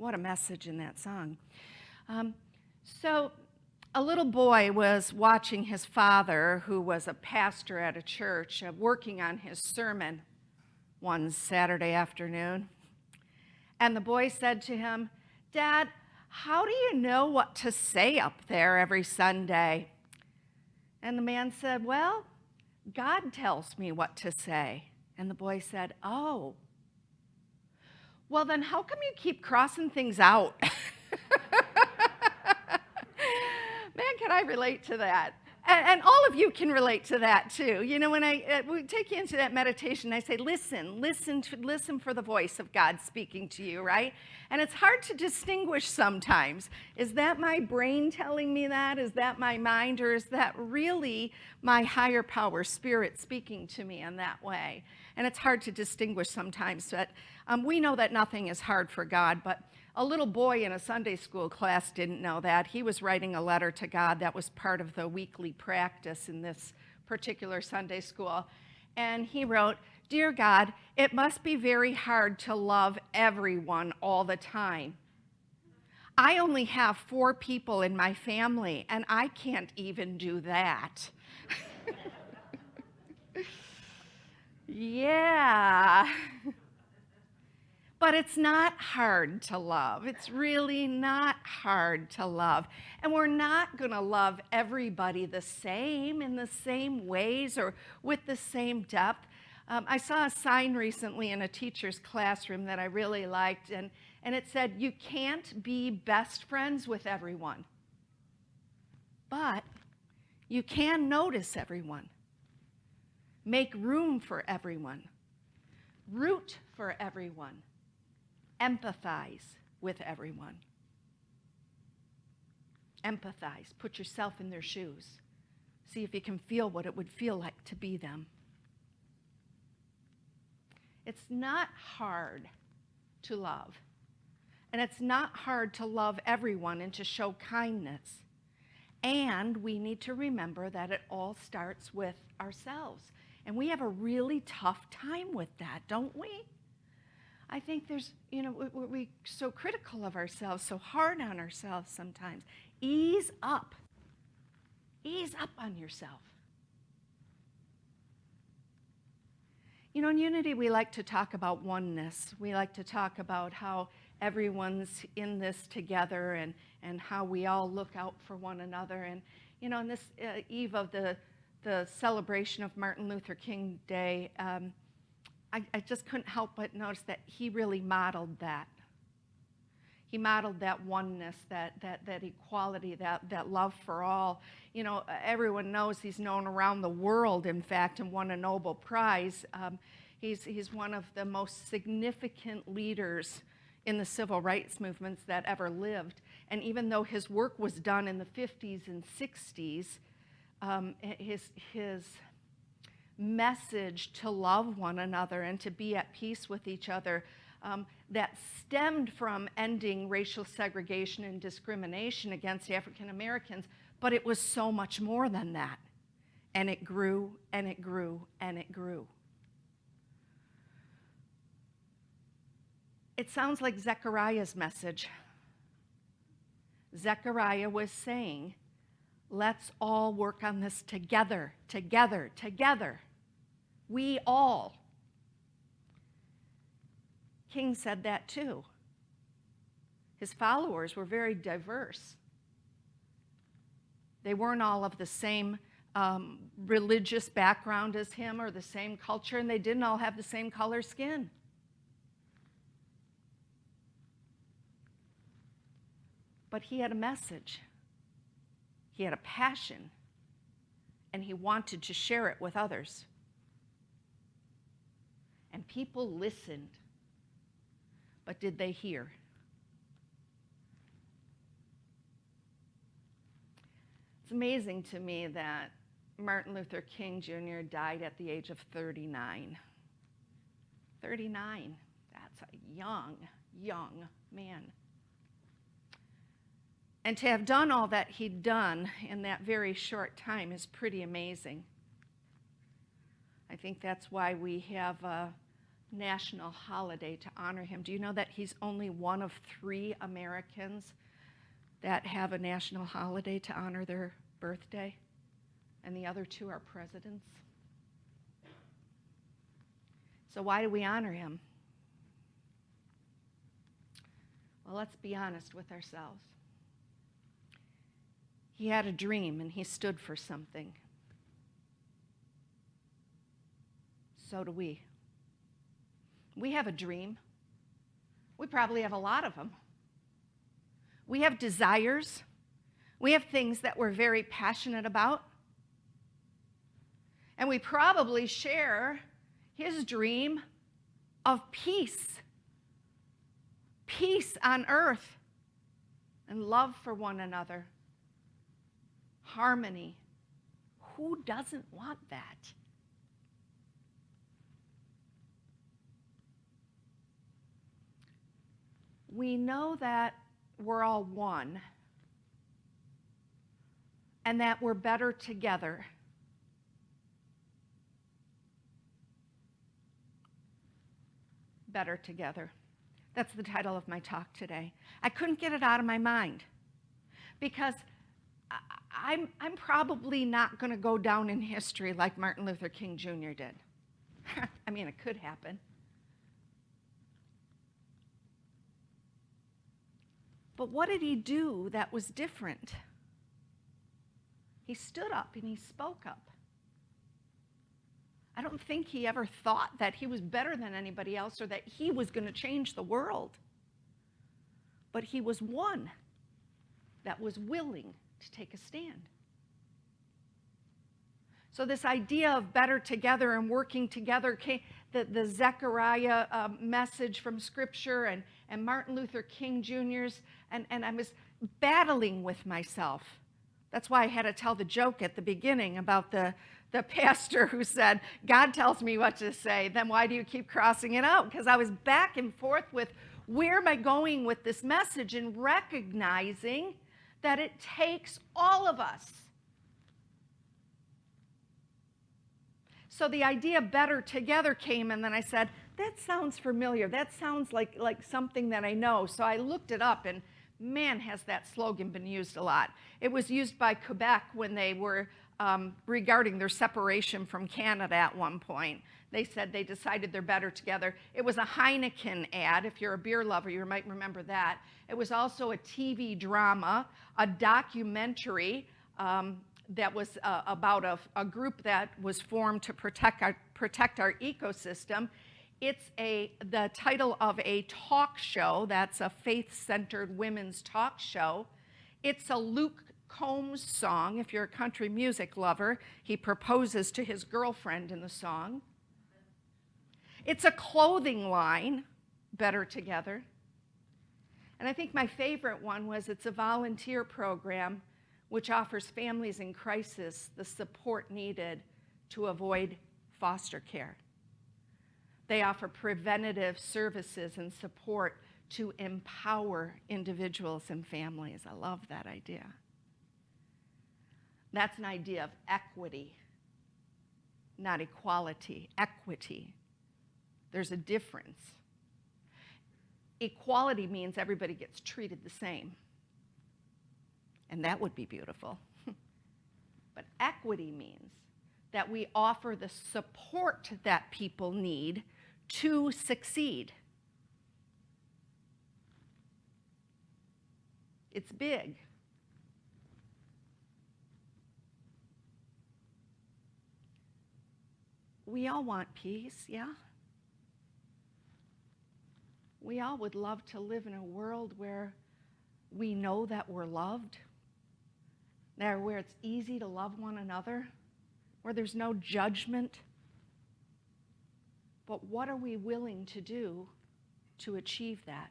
what a message in that song. So a little boy was watching his father, who was a pastor at a church, working on his sermon one Saturday afternoon. And the boy said to him, "Dad, how do you know what to say up there every Sunday?" And the man said, "Well, God tells me what to say." And the boy said, "Oh, well then how come you keep crossing things out?" Man, can I relate to that? And all of you can relate to that too. You know, when we take you into that meditation, I say, listen for the voice of God speaking to you, right? And it's hard to distinguish sometimes. Is that my brain telling me that? Is that my mind? Or is that really my higher power, spirit, speaking to me in that way? And it's hard to distinguish sometimes. But we know that nothing is hard for God, but a little boy in a Sunday school class didn't know that. He was writing a letter to God that was part of the weekly practice in this particular Sunday school. And he wrote, "Dear God, it must be very hard to love everyone all the time. I only have 4 people in my family, and I can't even do that." Yeah. But it's not hard to love. It's really not hard to love. And we're not going to love everybody the same, in the same ways, or with the same depth. I saw a sign recently in a teacher's classroom that I really liked, and it said, "You can't be best friends with everyone, but you can notice everyone, make room for everyone, root for everyone, empathize with everyone." Empathize. Put yourself in their shoes. See if you can feel what it would feel like to be them. It's not hard to love. And it's not hard to love everyone and to show kindness. And we need to remember that it all starts with ourselves. And we have a really tough time with that, don't we? I think there's, we're so critical of ourselves, so hard on ourselves sometimes. Ease up. Ease up on yourself. In Unity, we like to talk about oneness. We like to talk about how everyone's in this together and how we all look out for one another. And, on this eve of the celebration of Martin Luther King Day, I just couldn't help but notice that he really modeled that. He modeled that oneness, that equality, that love for all. Everyone knows he's known around the world, in fact, and won a Nobel Prize. He's one of the most significant leaders in the civil rights movements that ever lived. And even though his work was done in the 50s and 60s, his message to love one another and to be at peace with each other that stemmed from ending racial segregation and discrimination against African Americans, but it was so much more than that. And it grew, and it grew, and it grew. It sounds like Zechariah's message. Zechariah was saying, let's all work on this together, together, together. We all. King said that too. His followers were very diverse. They weren't all of the same religious background as him or the same culture, and they didn't all have the same color skin. But he had a message. He had a passion, and he wanted to share it with others. And people listened. But did they hear? It's amazing to me that Martin Luther King Jr. died at the age of 39. 39. That's a young man. And to have done all that he'd done in that very short time is pretty amazing. I think that's why we have national holiday to honor him. Do you know that he's only one of 3 Americans that have a national holiday to honor their birthday? And the other 2 are presidents. So why do we honor him? Well, let's be honest with ourselves. He had a dream and he stood for something. So do we. We have a dream. We probably have a lot of them. We have desires. We have things that we're very passionate about. And we probably share his dream of peace. Peace on earth and love for one another. Harmony. Who doesn't want that? We know that we're all one and that we're better together. Better together. That's the title of my talk today. I couldn't get it out of my mind because I'm probably not going to go down in history like Martin Luther King Jr. did. I mean, it could happen. But what did he do that was different? He stood up and he spoke up. I don't think he ever thought that he was better than anybody else or that he was going to change the world. But he was one that was willing to take a stand. So this idea of better together and working together came, the Zechariah message from Scripture and Martin Luther King Jr.'s, and I was battling with myself. That's why I had to tell the joke at the beginning about the pastor who said, God tells me what to say, then why do you keep crossing it out? Because I was back and forth with where am I going with this message and recognizing that it takes all of us. So the idea better together came, and then I said, that sounds familiar. That sounds like something that I know. So I looked it up, and man, has that slogan been used a lot. It was used by Quebec when they were regarding their separation from Canada at one point. They said they decided they're better together. It was a Heineken ad. If you're a beer lover, you might remember that. It was also a TV drama, a documentary that was about a group that was formed to protect our ecosystem. It's the title of a talk show. That's a faith-centered women's talk show. It's a Luke Combs song. If you're a country music lover, he proposes to his girlfriend in the song. It's a clothing line, Better Together. And I think my favorite one was it's a volunteer program which offers families in crisis the support needed to avoid foster care. They offer preventative services and support to empower individuals and families. I love that idea. That's an idea of equity, not equality. Equity. There's a difference. Equality means everybody gets treated the same. And that would be beautiful. But equity means that we offer the support that people need to succeed. It's big. We all want peace, yeah? We all would love to live in a world where we know that we're loved, where it's easy to love one another, where there's no judgment. But what are we willing to do to achieve that?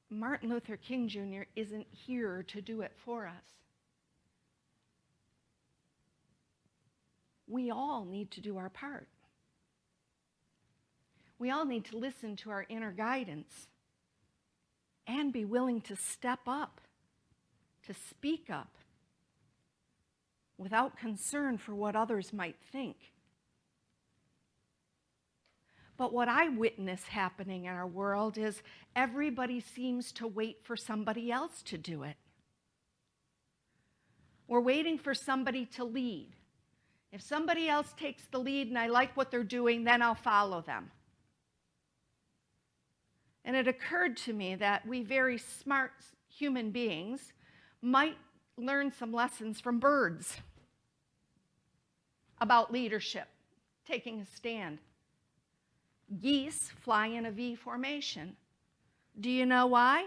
Martin Luther King Jr. isn't here to do it for us. We all need to do our part. We all need to listen to our inner guidance and be willing to step up, to speak up, without concern for what others might think. But what I witness happening in our world is everybody seems to wait for somebody else to do it. We're waiting for somebody to lead. If somebody else takes the lead and I like what they're doing, then I'll follow them. And it occurred to me that we very smart human beings might learn some lessons from birds about leadership, taking a stand. Geese fly in a V formation. Do you know why?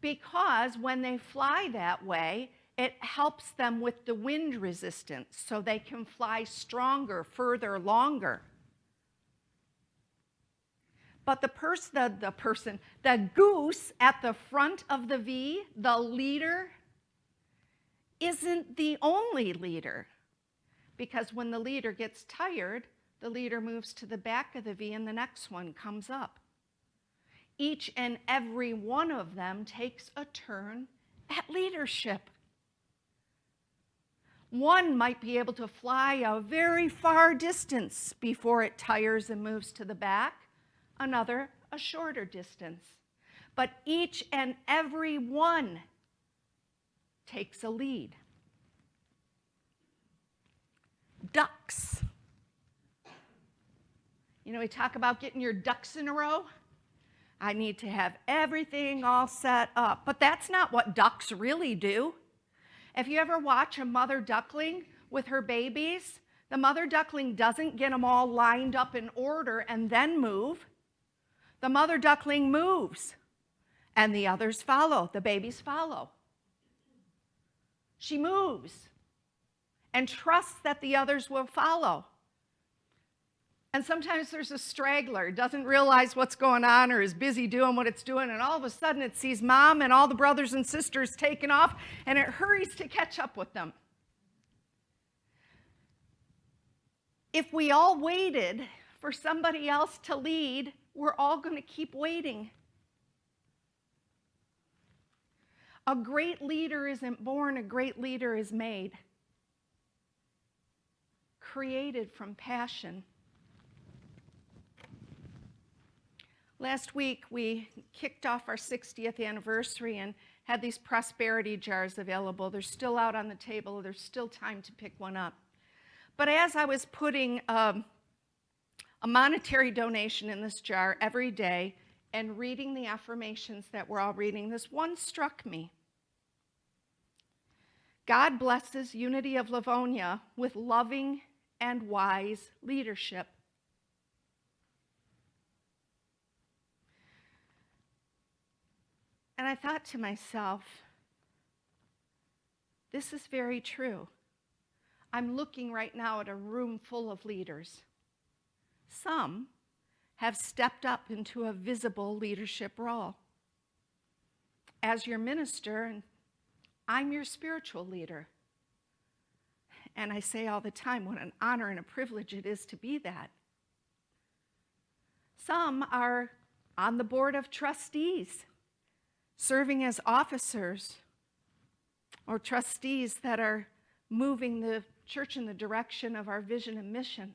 Because when they fly that way, it helps them with the wind resistance so they can fly stronger, further, longer. But the goose at the front of the V, the leader, isn't the only leader. Because when the leader gets tired, the leader moves to the back of the V and the next one comes up. Each and every one of them takes a turn at leadership. One might be able to fly a very far distance before it tires and moves to the back, another a shorter distance. But each and every one takes a lead. Ducks. You know, we talk about getting your ducks in a row. I need to have everything all set up. But that's not what ducks really do. If you ever watch a mother duckling with her babies, the mother duckling doesn't get them all lined up in order and then move. The mother duckling moves, and the others follow. The babies follow. She moves and trusts that the others will follow. And sometimes there's a straggler, doesn't realize what's going on or is busy doing what it's doing, and all of a sudden it sees mom and all the brothers and sisters taking off, and it hurries to catch up with them. If we all waited for somebody else to lead, we're all going to keep waiting. A great leader isn't born, a great leader is made. Created from passion. Last week, we kicked off our 60th anniversary and had these prosperity jars available. They're still out on the table. There's still time to pick one up. But as I was putting a monetary donation in this jar every day and reading the affirmations that we're all reading, this one struck me. God blesses Unity of Livonia with loving and wise leadership. And I thought to myself, this is very true. I'm looking right now at a room full of leaders. Some have stepped up into a visible leadership role. As your minister, I'm your spiritual leader. And I say all the time, what an honor and a privilege it is to be that. Some are on the board of trustees, serving as officers or trustees that are moving the church in the direction of our vision and mission.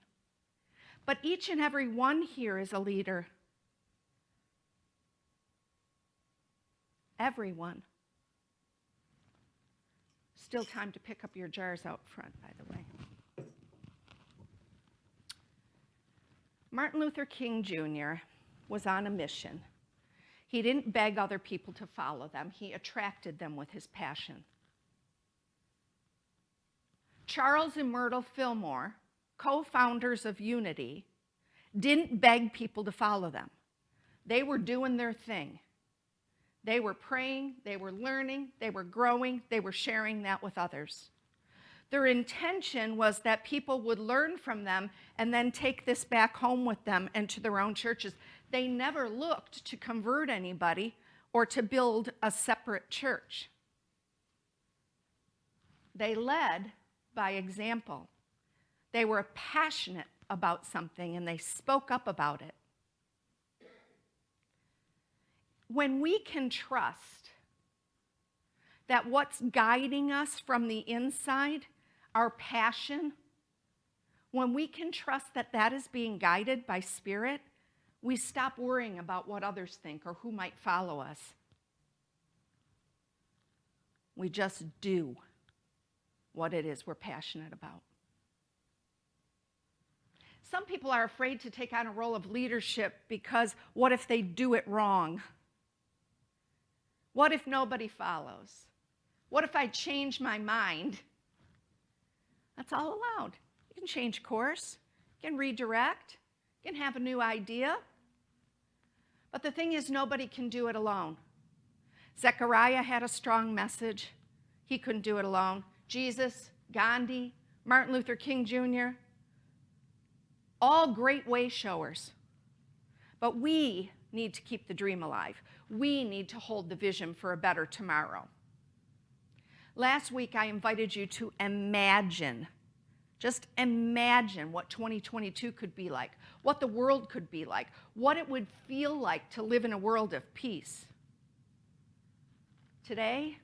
But each and every one here is a leader. Everyone. Still time to pick up your jars out front, by the way. Martin Luther King Jr. was on a mission. He didn't beg other people to follow them. He attracted them with his passion. Charles and Myrtle Fillmore, co-founders of Unity, didn't beg people to follow them. They were doing their thing. They were praying, they were learning, they were growing, they were sharing that with others. Their intention was that people would learn from them and then take this back home with them and to their own churches. They never looked to convert anybody or to build a separate church. They led by example. They were passionate about something and they spoke up about it. When we can trust that what's guiding us from the inside, our passion, When we can trust that that is being guided by Spirit, we stop worrying about what others think or who might follow us. We just do what it is we're passionate about. Some people are afraid to take on a role of leadership because what if they do it wrong? What if nobody follows? What if I change my mind? That's all allowed. You can change course, you can redirect, you can have a new idea. But the thing is, nobody can do it alone. Zechariah had a strong message. He couldn't do it alone. Jesus, Gandhi, Martin Luther King Jr., all great way showers. But we need to keep the dream alive. We need to hold the vision for a better tomorrow. Last week, I invited you to imagine, just imagine what 2022 could be like, what the world could be like, what it would feel like to live in a world of peace. Today,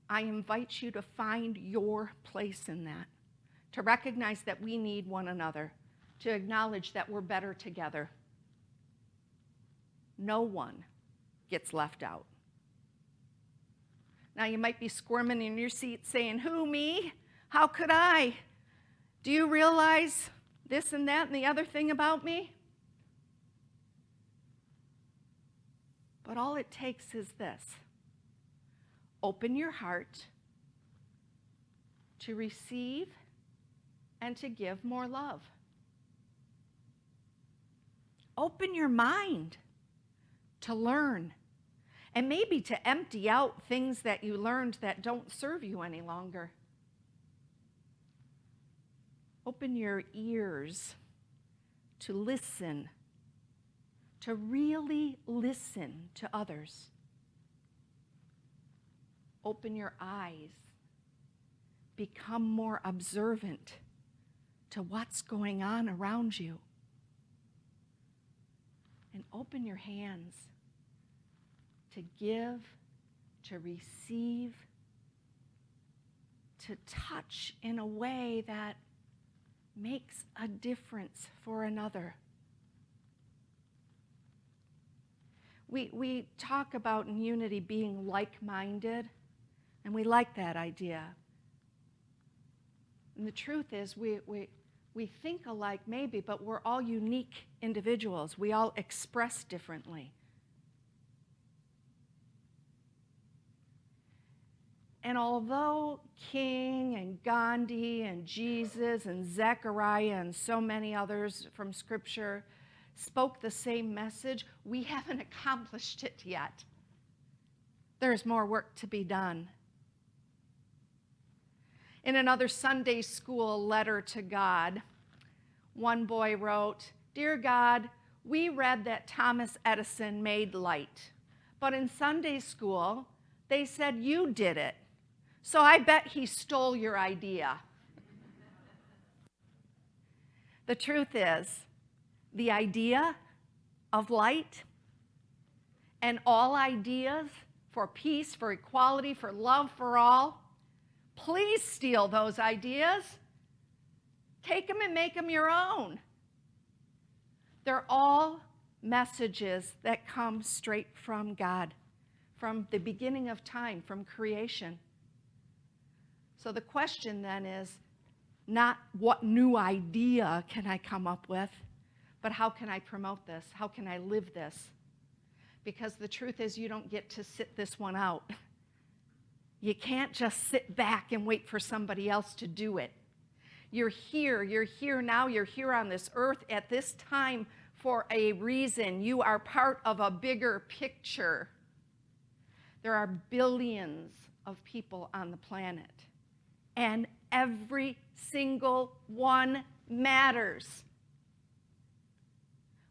I invite you to find your place in that, to recognize that we need one another, to acknowledge that we're better together. No one gets left out. Now, you might be squirming in your seat saying, who, me? How could I? Do you realize this and that and the other thing about me? But all it takes is this. Open your heart to receive and to give more love. Open your mind to learn and maybe to empty out things that you learned that don't serve you any longer. Open your ears to listen, to really listen to others. Open your eyes. Become more observant to what's going on around you. And open your hands to give, to receive, to touch in a way that makes a difference for another. We talk about in unity being like-minded, and we like that idea. And the truth is, we think alike maybe, but we're all unique individuals. We all express differently. And although King and Gandhi and Jesus and Zechariah and so many others from Scripture spoke the same message, we haven't accomplished it yet. There's more work to be done. In another Sunday school letter to God, one boy wrote, "Dear God, we read that Thomas Edison made light, but in Sunday school, they said you did it. So I bet he stole your idea." The truth is, the idea of light and all ideas for peace, for equality, for love for all, please steal those ideas. Take them and make them your own. They're all messages that come straight from God, from the beginning of time, from creation. So the question then is not what new idea can I come up with, but how can I promote this? How can I live this? Because the truth is, you don't get to sit this one out. You can't just sit back and wait for somebody else to do it. You're here now, you're here on this earth at this time for a reason. You are part of a bigger picture. There are billions of people on the planet, and every single one matters.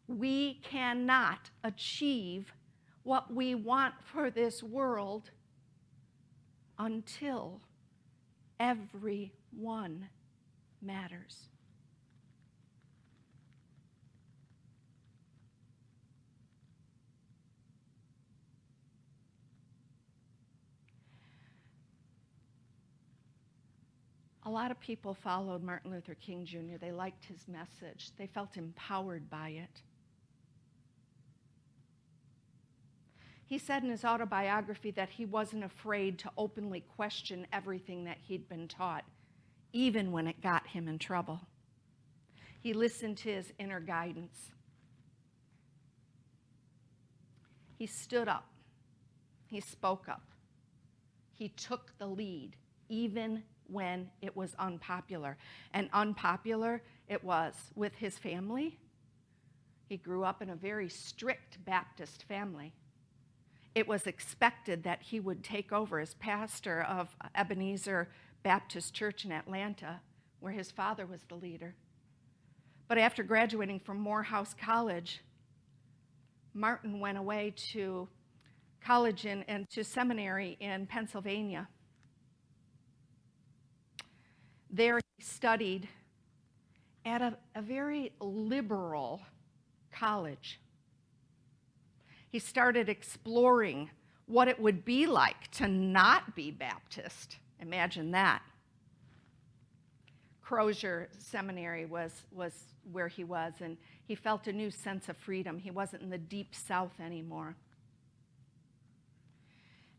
We cannot achieve what we want for this world until everyone matters. A lot of people followed Martin Luther King Jr. They liked his message. They felt empowered by it. He said in his autobiography that he wasn't afraid to openly question everything that he'd been taught, even when it got him in trouble. He listened to his inner guidance. He stood up. He spoke up. He took the lead, even when it was unpopular. And unpopular it was with his family. He grew up in a very strict Baptist family. It was expected that he would take over as pastor of Ebenezer Baptist Church in Atlanta, where his father was the leader. But after graduating from Morehouse College, Martin went away to college and to seminary in Pennsylvania. There he studied at a very liberal college. He started exploring what it would be like to not be Baptist. Imagine that. Crozier Seminary was where he was, and he felt a new sense of freedom. He wasn't in the deep South anymore.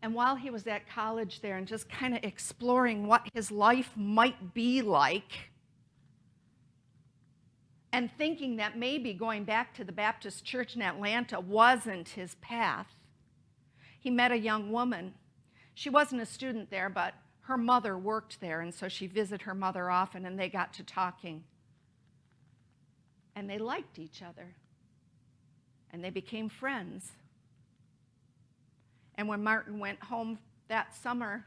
And while he was at college there and just kind of exploring what his life might be like, and thinking that maybe going back to the Baptist church in Atlanta wasn't his path, he met a young woman. She wasn't a student there, but her mother worked there, and so she visited her mother often, and they got to talking. And they liked each other, and they became friends. And when Martin went home that summer,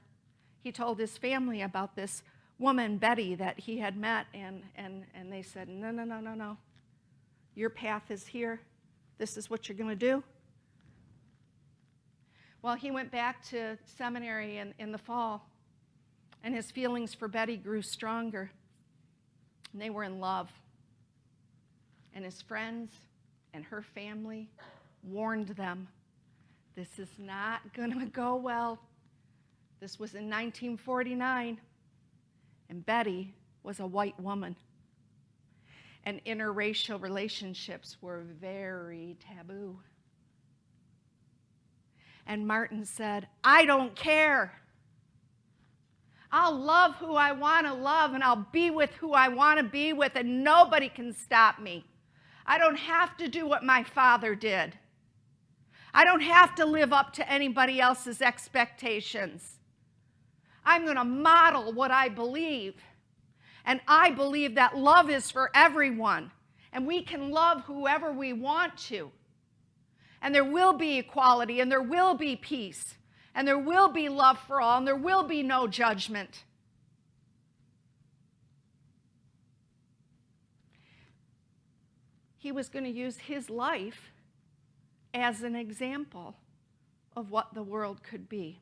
he told his family about this woman, Betty, that he had met, and they said, no. Your path is here. This is what you're going to do. Well, he went back to seminary in the fall, and his feelings for Betty grew stronger. And they were in love. And his friends and her family warned them, this is not going to go well. This was in 1949, and Betty was a white woman. And interracial relationships were very taboo. And Martin said, I don't care. I'll love who I want to love, and I'll be with who I want to be with, and nobody can stop me. I don't have to do what my father did. I don't have to live up to anybody else's expectations. I'm going to model what I believe. And I believe that love is for everyone. And we can love whoever we want to. And there will be equality, and there will be peace, and there will be love for all, and there will be no judgment. He was going to use his life as an example of what the world could be.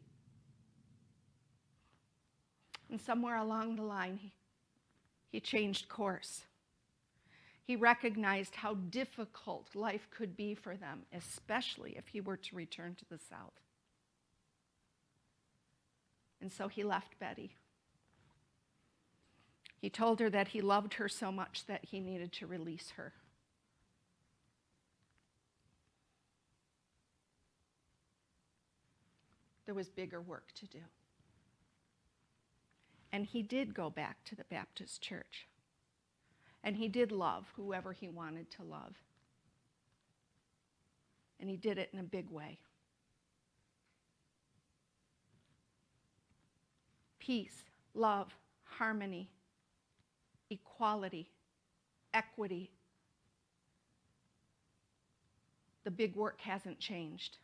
And somewhere along the line, he changed course. He recognized how difficult life could be for them, especially if he were to return to the South. And so he left Betty. He told her that he loved her so much that he needed to release her. There was bigger work to do. And he did go back to the Baptist church. And he did love whoever he wanted to love. And he did it in a big way. Peace, love, harmony, equality, equity. The big work hasn't changed.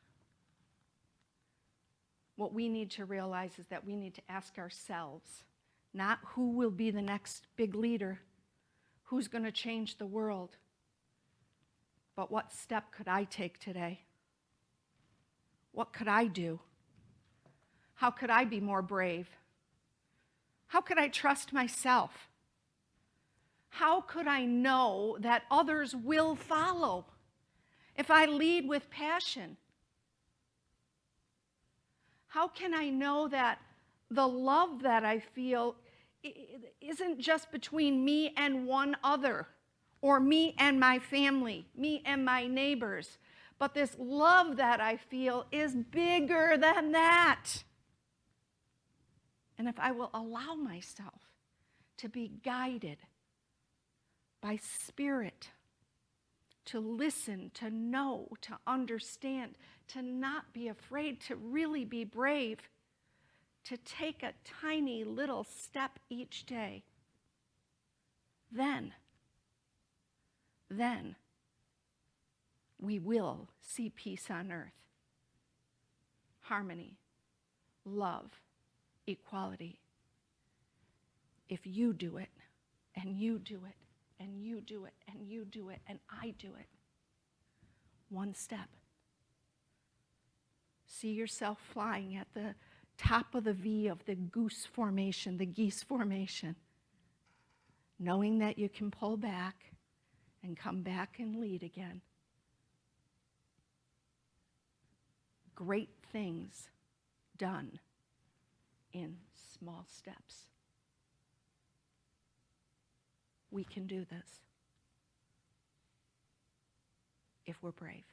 What we need to realize is that we need to ask ourselves, not who will be the next big leader, who's going to change the world, but what step could I take today? What could I do? How could I be more brave? How could I trust myself? How could I know that others will follow if I lead with passion? How can I know that the love that I feel isn't just between me and one other, or me and my family, me and my neighbors, but this love that I feel is bigger than that. And if I will allow myself to be guided by Spirit, to listen, to know, to understand, to not be afraid, to really be brave, to take a tiny little step each day, then we will see peace on earth, harmony, love, equality. If you do it, and you do it, and you do it, and you do it, and I do it, one step. See yourself flying at the top of the V of the goose formation, the geese formation, knowing that you can pull back and come back and lead again. Great things done in small steps. We can do this if we're brave.